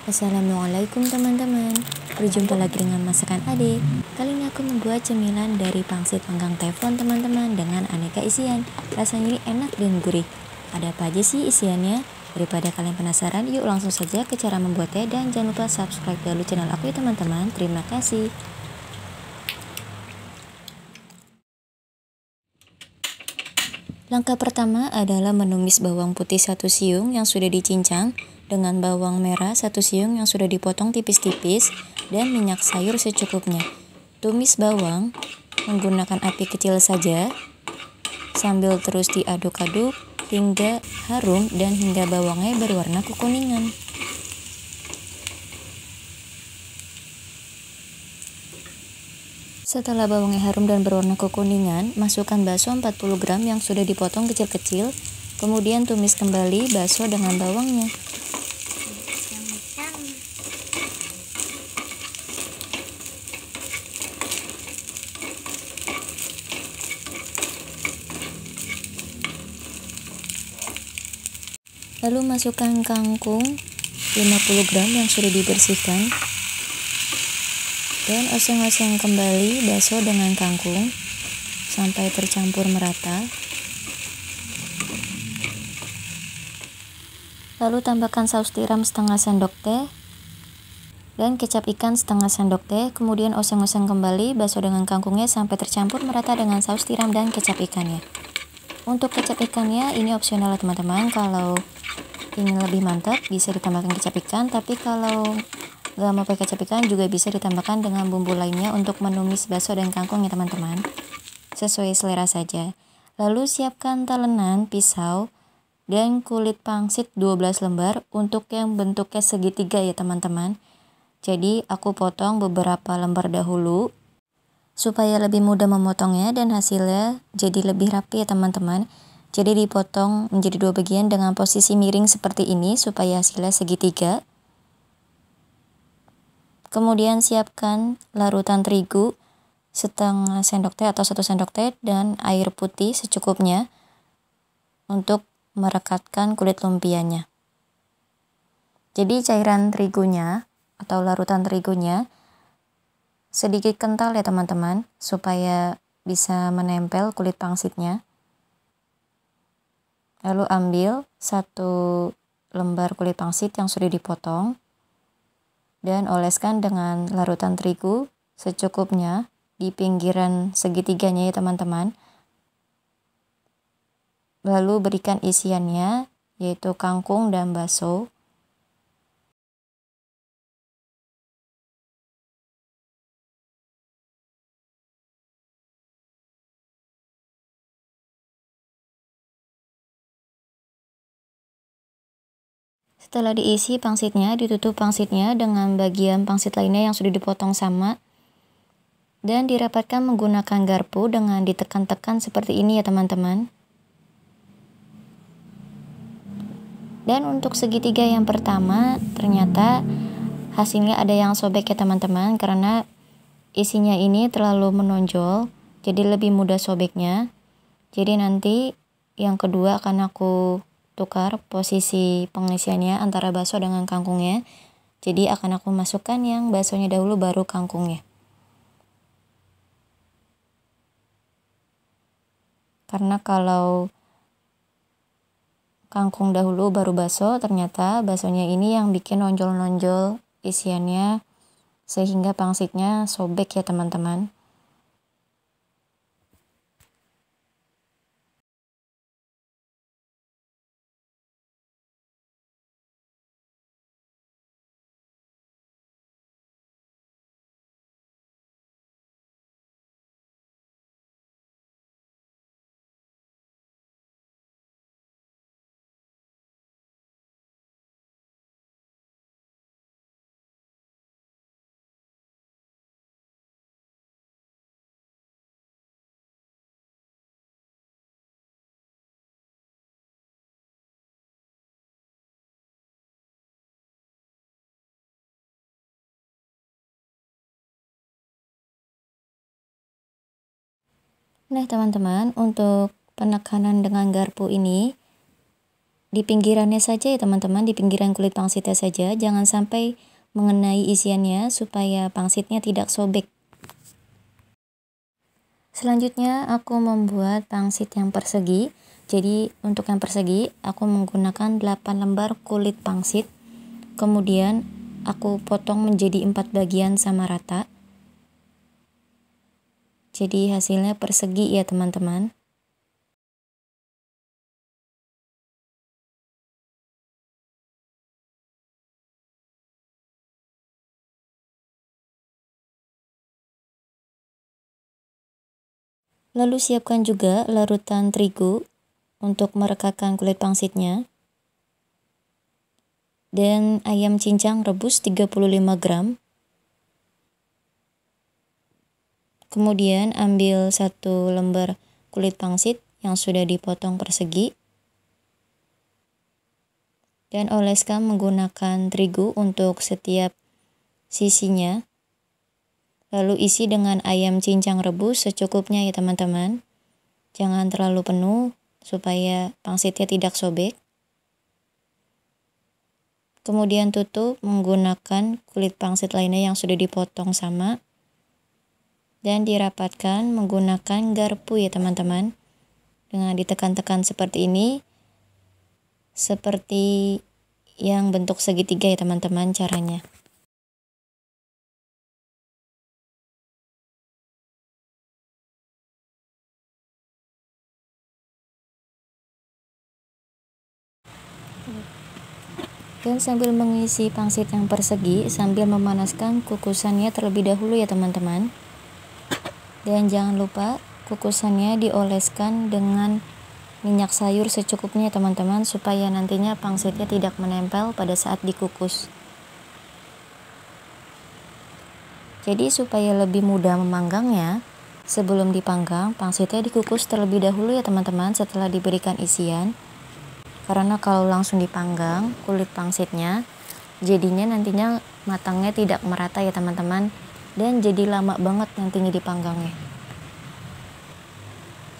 Assalamualaikum teman-teman. Berjumpa lagi dengan masakan adik. Kali ini aku membuat cemilan dari pangsit panggang teflon teman-teman dengan aneka isian. Rasanya ini enak dan gurih. Ada apa aja sih isiannya? Daripada kalian penasaran, yuk langsung saja ke cara membuatnya. Dan jangan lupa subscribe dulu channel aku ya teman-teman. Terima kasih. Langkah pertama adalah menumis bawang putih 1 siung yang sudah dicincang dengan bawang merah 1 siung yang sudah dipotong tipis-tipis dan minyak sayur secukupnya. Tumis bawang menggunakan api kecil saja sambil terus diaduk-aduk hingga harum dan hingga bawangnya berwarna kekuningan. Setelah bawangnya harum dan berwarna kekuningan, masukkan bakso 40 gram yang sudah dipotong kecil-kecil. Kemudian tumis kembali bakso dengan bawangnya. Lalu masukkan kangkung 50 gram yang sudah dibersihkan. Dan oseng-oseng kembali bakso dengan kangkung sampai tercampur merata. Lalu tambahkan saus tiram setengah sendok teh dan kecap ikan setengah sendok teh. Kemudian oseng-oseng kembali bakso dengan kangkungnya sampai tercampur merata dengan saus tiram dan kecap ikannya. Untuk kecap ikannya ini opsional ya teman-teman. Kalau ingin lebih mantap bisa ditambahkan kecap ikan, tapi kalau gak mau pakai kecap ikan juga bisa ditambahkan dengan bumbu lainnya untuk menumis bakso dan kangkung ya teman-teman, sesuai selera saja. Lalu siapkan talenan pisau dan kulit pangsit 12 lembar untuk yang bentuknya segitiga ya teman-teman. Jadi aku potong beberapa lembar dahulu supaya lebih mudah memotongnya dan hasilnya jadi lebih rapi ya teman-teman. Jadi dipotong menjadi 2 bagian dengan posisi miring seperti ini supaya hasilnya segitiga. Kemudian siapkan larutan terigu setengah sendok teh atau 1 sendok teh dan air putih secukupnya untuk merekatkan kulit lumpianya. Jadi cairan terigunya atau larutan terigunya sedikit kental ya teman-teman supaya bisa menempel kulit pangsitnya. Lalu ambil 1 lembar kulit pangsit yang sudah dipotong dan oleskan dengan larutan terigu secukupnya di pinggiran segitiganya ya teman-teman. Lalu berikan isiannya yaitu kangkung dan bakso. Setelah diisi pangsitnya, ditutup pangsitnya dengan bagian pangsit lainnya yang sudah dipotong sama. Dan dirapatkan menggunakan garpu dengan ditekan-tekan seperti ini ya teman-teman. Dan untuk segitiga yang pertama ternyata hasilnya ada yang sobek ya teman-teman, karena isinya ini terlalu menonjol, jadi lebih mudah sobeknya. Jadi nanti yang kedua akan aku tukar posisi pengisiannya antara bakso dengan kangkungnya. Jadi akan aku masukkan yang baksonya dahulu baru kangkungnya. Karena kalau kangkung dahulu baru bakso, ternyata baksonya ini yang bikin nonjol-nonjol isiannya sehingga pangsitnya sobek ya teman-teman. Nah teman-teman, untuk penekanan dengan garpu ini di pinggirannya saja ya teman-teman, di pinggiran kulit pangsitnya saja, jangan sampai mengenai isiannya supaya pangsitnya tidak sobek. Selanjutnya aku membuat pangsit yang persegi. Jadi untuk yang persegi aku menggunakan 8 lembar kulit pangsit. Kemudian aku potong menjadi 4 bagian sama rata. Jadi hasilnya persegi ya teman-teman. Lalu siapkan juga larutan terigu untuk merekakan kulit pangsitnya. Dan ayam cincang rebus 35 gram. Kemudian ambil 1 lembar kulit pangsit yang sudah dipotong persegi. Dan oleskan menggunakan terigu untuk setiap sisinya. Lalu isi dengan ayam cincang rebus secukupnya ya teman-teman. Jangan terlalu penuh supaya pangsitnya tidak sobek. Kemudian tutup menggunakan kulit pangsit lainnya yang sudah dipotong sama. Dan dirapatkan menggunakan garpu ya teman-teman. Dengan ditekan-tekan seperti ini. Seperti yang bentuk segitiga ya teman-teman caranya. Dan sambil mengisi pangsit yang persegi, sambil memanaskan kukusannya terlebih dahulu ya teman-teman. Dan jangan lupa kukusannya dioleskan dengan minyak sayur secukupnya teman-teman, supaya nantinya pangsitnya tidak menempel pada saat dikukus. Jadi supaya lebih mudah memanggangnya, sebelum dipanggang pangsitnya dikukus terlebih dahulu ya teman-teman setelah diberikan isian. Karena kalau langsung dipanggang kulit pangsitnya, jadinya nantinya matangnya tidak merata ya teman-teman, dan jadi lama banget nantinya dipanggangnya.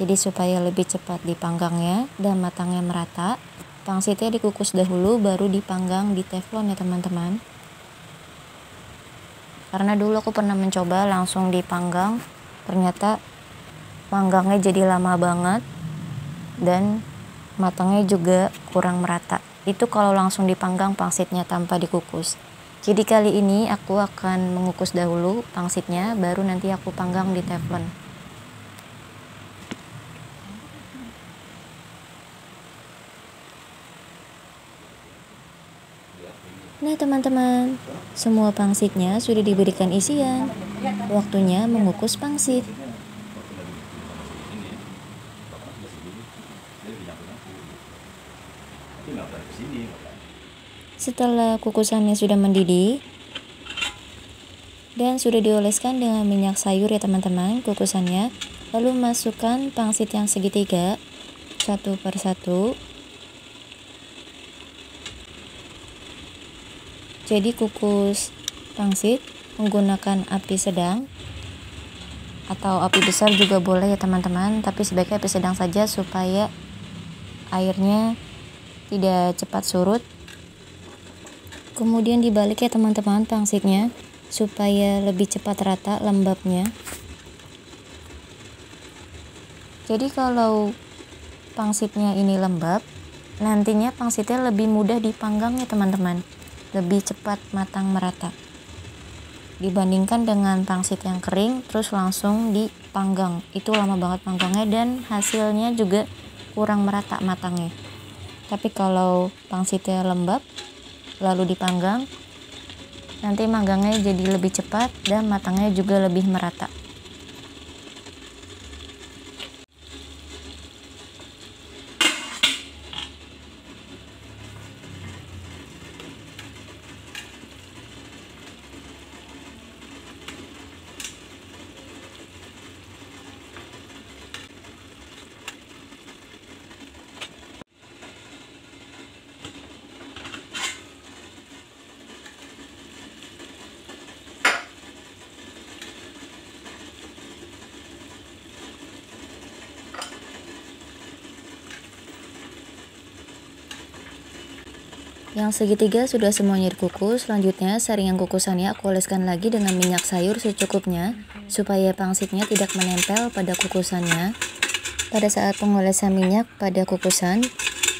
Jadi supaya lebih cepat dipanggangnya dan matangnya merata, pangsitnya dikukus dahulu baru dipanggang di teflon ya teman-teman. Karena dulu aku pernah mencoba langsung dipanggang, ternyata panggangnya jadi lama banget dan matangnya juga kurang merata. Itu kalau langsung dipanggang pangsitnya tanpa dikukus. Jadi kali ini aku akan mengukus dahulu pangsitnya, baru nanti aku panggang di teflon. Nah teman-teman, semua pangsitnya sudah diberikan isian. Waktunya mengukus pangsit. Setelah kukusannya sudah mendidih dan sudah dioleskan dengan minyak sayur ya teman-teman kukusannya, lalu masukkan pangsit yang segitiga satu per satu. Jadi kukus pangsit menggunakan api sedang atau api besar juga boleh ya teman-teman, tapi sebaiknya api sedang saja supaya airnya tidak cepat surut. Kemudian dibalik ya teman-teman pangsitnya supaya lebih cepat rata lembabnya. Jadi kalau pangsitnya ini lembab, nantinya pangsitnya lebih mudah dipanggang ya teman-teman, lebih cepat matang merata dibandingkan dengan pangsit yang kering terus langsung dipanggang. Itu lama banget panggangnya dan hasilnya juga kurang merata matangnya. Tapi kalau pangsitnya lembab lalu dipanggang, nanti manggangnya jadi lebih cepat dan matangnya juga lebih merata. Yang segitiga sudah semuanya dikukus. Selanjutnya saringan kukusannya aku oleskan lagi dengan minyak sayur secukupnya supaya pangsitnya tidak menempel pada kukusannya. Pada saat pengolesan minyak pada kukusan,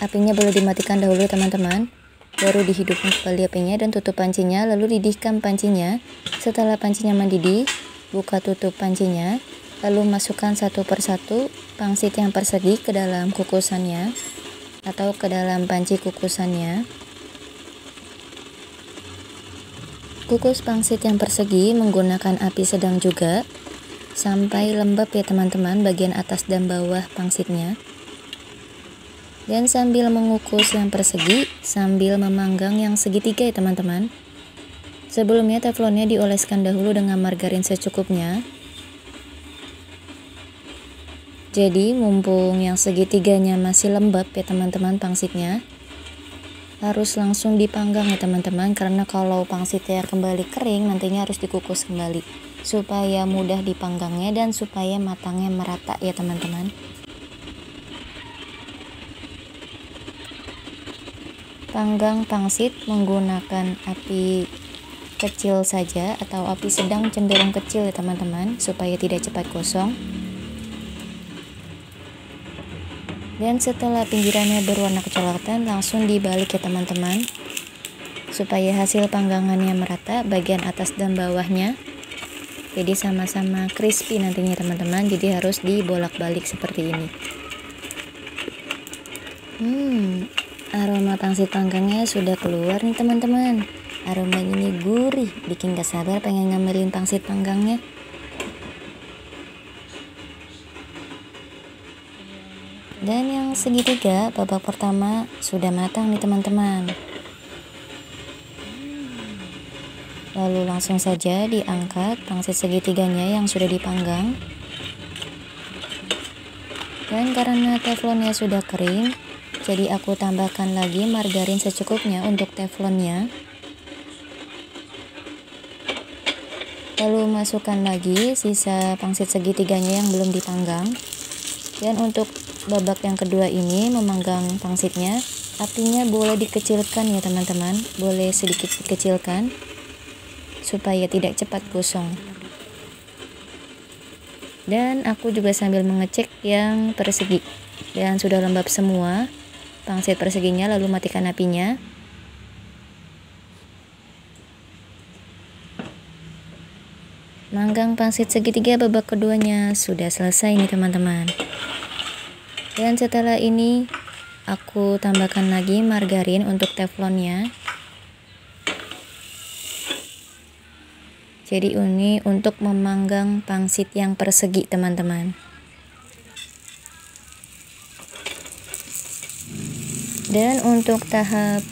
apinya boleh dimatikan dahulu teman-teman. Baru dihidupkan kembali apinya dan tutup pancinya, lalu didihkan pancinya. Setelah pancinya mendidih, buka tutup pancinya, lalu masukkan satu persatu pangsit yang persegi ke dalam kukusannya atau ke dalam panci kukusannya. Kukus pangsit yang persegi menggunakan api sedang juga sampai lembab ya teman-teman bagian atas dan bawah pangsitnya. Dan sambil mengukus yang persegi sambil memanggang yang segitiga ya teman-teman. Sebelumnya teflonnya dioleskan dahulu dengan margarin secukupnya. Jadi mumpung yang segitiganya masih lembab ya teman-teman pangsitnya, harus langsung dipanggang ya teman-teman, karena kalau pangsitnya kembali kering nantinya harus dikukus kembali supaya mudah dipanggangnya dan supaya matangnya merata ya teman-teman. Panggang pangsit menggunakan api kecil saja atau api sedang cenderung kecil ya teman-teman supaya tidak cepat gosong. Dan setelah pinggirannya berwarna kecoklatan, langsung dibalik ya teman-teman supaya hasil panggangannya merata bagian atas dan bawahnya, jadi sama-sama crispy nantinya teman-teman. Jadi harus dibolak-balik seperti ini. Aroma pangsit panggangnya sudah keluar nih teman-teman. Aromanya ini gurih, bikin gak sabar pengen ngemilin pangsit panggangnya. Dan yang segitiga babak pertama sudah matang nih teman-teman. Lalu langsung saja diangkat pangsit segitiganya yang sudah dipanggang. Dan karena teflonnya sudah kering, jadi aku tambahkan lagi margarin secukupnya untuk teflonnya. Lalu masukkan lagi sisa pangsit segitiganya yang belum dipanggang. Dan untuk babak yang kedua ini memanggang pangsitnya, apinya boleh dikecilkan ya teman-teman, boleh sedikit dikecilkan supaya tidak cepat gosong. Dan aku juga sambil mengecek yang persegi, dan sudah lembab semua pangsit perseginya, lalu matikan apinya. Manggang pangsit segitiga babak keduanya sudah selesai nih teman-teman. Dan setelah ini aku tambahkan lagi margarin untuk teflonnya. Jadi ini untuk memanggang pangsit yang persegi teman-teman. Dan untuk tahap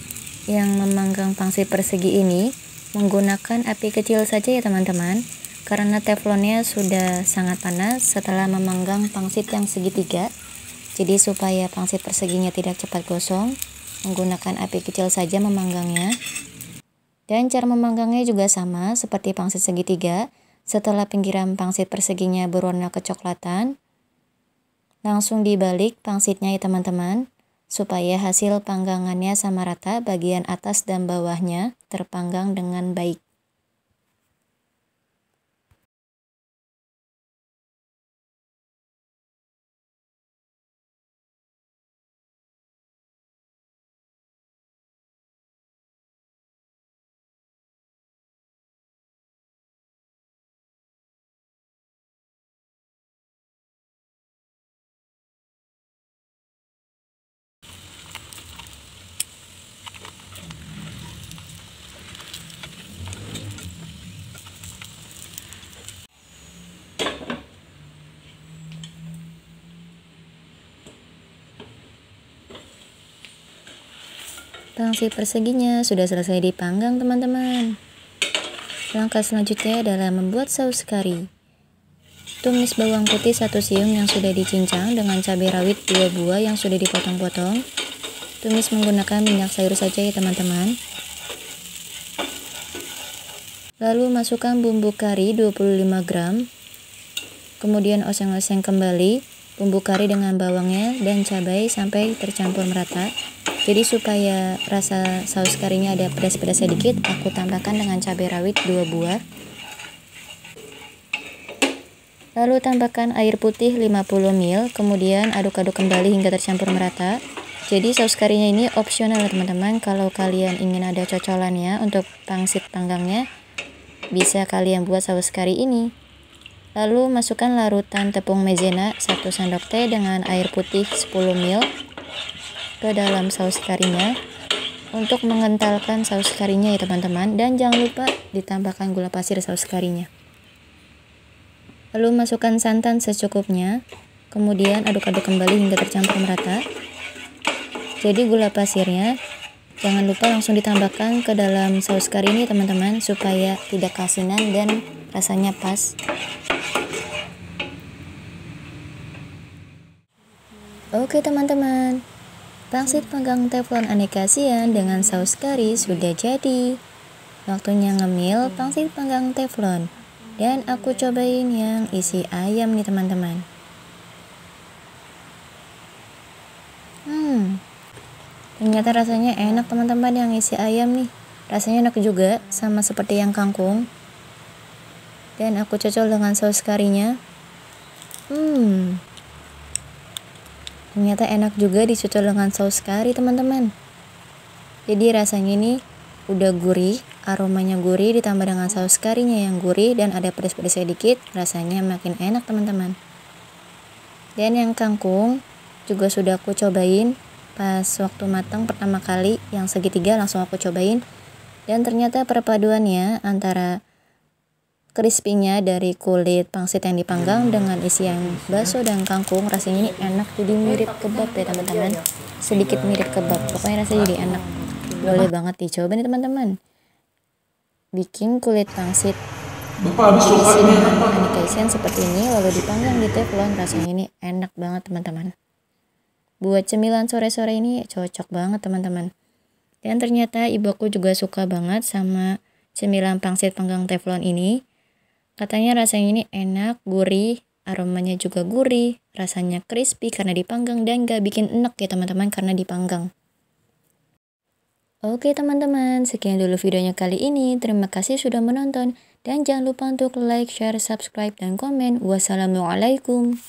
yang memanggang pangsit persegi ini menggunakan api kecil saja ya teman-teman, karena teflonnya sudah sangat panas setelah memanggang pangsit yang segitiga. Jadi supaya pangsit perseginya tidak cepat gosong, menggunakan api kecil saja memanggangnya. Dan cara memanggangnya juga sama seperti pangsit segitiga. Setelah pinggiran pangsit perseginya berwarna kecoklatan, langsung dibalik pangsitnya ya teman-teman, supaya hasil panggangannya sama rata, bagian atas dan bawahnya terpanggang dengan baik. Pangsit perseginya sudah selesai dipanggang teman-teman. Langkah selanjutnya adalah membuat saus kari. Tumis bawang putih 1 siung yang sudah dicincang dengan cabai rawit 2 buah yang sudah dipotong-potong. Tumis menggunakan minyak sayur saja ya teman-teman. Lalu masukkan bumbu kari 25 gram. Kemudian oseng-oseng kembali bumbu kari dengan bawangnya dan cabai sampai tercampur merata. Jadi supaya rasa saus karinya ada pedas-pedas sedikit, aku tambahkan dengan cabai rawit 2 buah. Lalu tambahkan air putih 50 ml, kemudian aduk-aduk kembali hingga tercampur merata. Jadi saus karinya ini opsional teman-teman, kalau kalian ingin ada cocolannya untuk pangsit panggangnya, bisa kalian buat saus kari ini. Lalu masukkan larutan tepung maizena 1 sendok teh dengan air putih 10 ml ke dalam saus karinya untuk mengentalkan saus karinya ya teman-teman, dan jangan lupa ditambahkan gula pasir saus karinya. Lalu masukkan santan secukupnya, kemudian aduk-aduk kembali hingga tercampur merata. Jadi gula pasirnya jangan lupa langsung ditambahkan ke dalam saus kari ini teman-teman, supaya tidak keasinan dan rasanya pas. Oke teman-teman, pangsit panggang teflon aneka asian dengan saus kari sudah jadi. Waktunya ngemil pangsit panggang teflon. Dan aku cobain yang isi ayam nih teman-teman. Ternyata rasanya enak teman-teman yang isi ayam nih. Rasanya enak juga, sama seperti yang kangkung. Dan aku cocol dengan saus karinya. Ternyata enak juga dicocol dengan saus kari teman-teman. Jadi rasanya ini udah gurih, aromanya gurih ditambah dengan saus karinya yang gurih dan ada pedas-pedas sedikit, rasanya makin enak teman-teman. Dan yang kangkung juga sudah aku cobain pas waktu matang pertama kali, yang segitiga langsung aku cobain, dan ternyata perpaduannya antara crispy-nya dari kulit pangsit yang dipanggang dengan isian bakso dan kangkung, rasanya ini enak, jadi mirip kebab ya teman-teman, sedikit mirip kebab, pokoknya rasanya jadi enak. Boleh banget dicoba nih teman-teman, bikin kulit pangsit diisi dengan aneka isian seperti ini lalu dipanggang di teflon, rasanya ini enak banget teman-teman. Buat cemilan sore-sore ini cocok banget teman-teman. Dan ternyata ibu aku juga suka banget sama cemilan pangsit panggang teflon ini. Katanya rasanya ini enak, gurih, aromanya juga gurih, rasanya crispy karena dipanggang dan gak bikin enek ya teman-teman karena dipanggang. Oke teman-teman, sekian dulu videonya kali ini. Terima kasih sudah menonton. Dan jangan lupa untuk like, share, subscribe, dan komen. Wassalamualaikum.